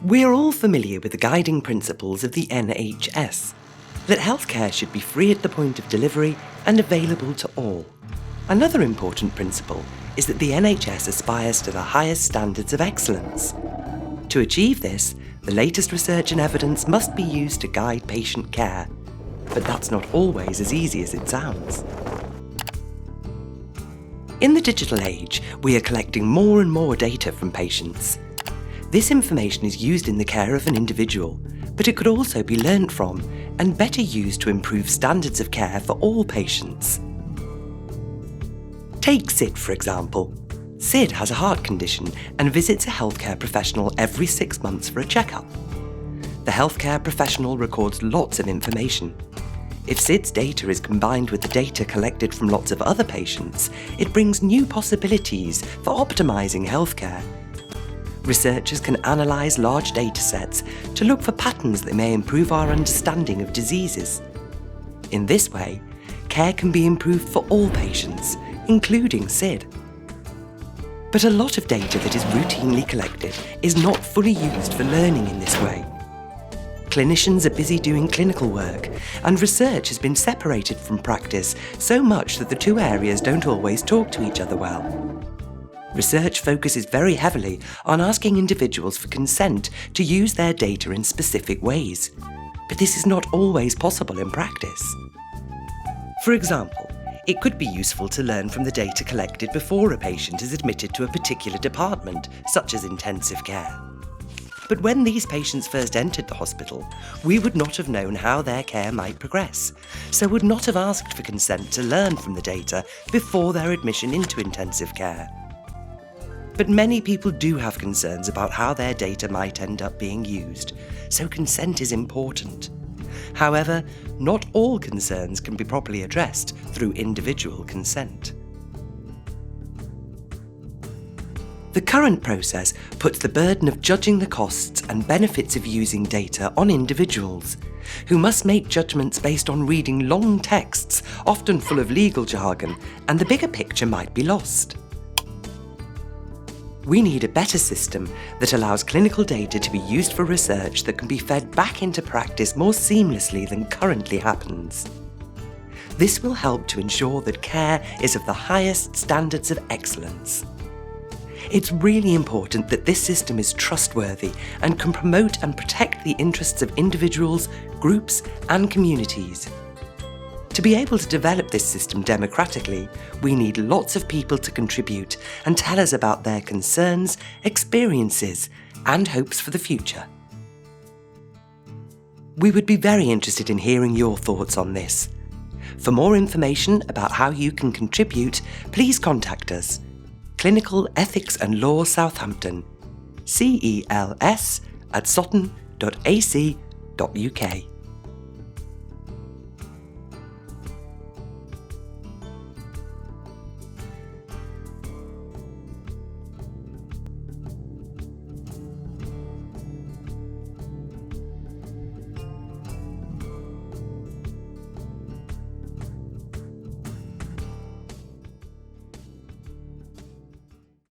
We're all familiar with the guiding principles of the NHS, that healthcare should be free at the point of delivery and available to all. Another important principle is that the NHS aspires to the highest standards of excellence. To achieve this, the latest research and evidence must be used to guide patient care, but that's not always as easy as it sounds. In the digital age, we are collecting more and more data from patients. This information is used in the care of an individual, but it could also be learnt from and better used to improve standards of care for all patients. Take Sid, for example. Sid has a heart condition and visits a healthcare professional every 6 months for a checkup. The healthcare professional records lots of information. If Sid's data is combined with the data collected from lots of other patients, it brings new possibilities for optimising healthcare. Researchers can analyse large data sets to look for patterns that may improve our understanding of diseases. In this way, care can be improved for all patients, including Sid. But a lot of data that is routinely collected is not fully used for learning in this way. Clinicians are busy doing clinical work, and research has been separated from practice so much that the two areas don't always talk to each other well. Research focuses very heavily on asking individuals for consent to use their data in specific ways, but this is not always possible in practice. For example, it could be useful to learn from the data collected before a patient is admitted to a particular department, such as intensive care. But when these patients first entered the hospital, we would not have known how their care might progress, so would not have asked for consent to learn from the data before their admission into intensive care. But many people do have concerns about how their data might end up being used, so consent is important. However, not all concerns can be properly addressed through individual consent. The current process puts the burden of judging the costs and benefits of using data on individuals, who must make judgments based on reading long texts, often full of legal jargon, and the bigger picture might be lost. We need a better system that allows clinical data to be used for research that can be fed back into practice more seamlessly than currently happens. This will help to ensure that care is of the highest standards of excellence. It's really important that this system is trustworthy and can promote and protect the interests of individuals, groups, and communities. To be able to develop this system democratically, we need lots of people to contribute and tell us about their concerns, experiences, and hopes for the future. We would be very interested in hearing your thoughts on this. For more information about how you can contribute, please contact us. Clinical Ethics and Law Southampton, CELS@sutton.ac.uk.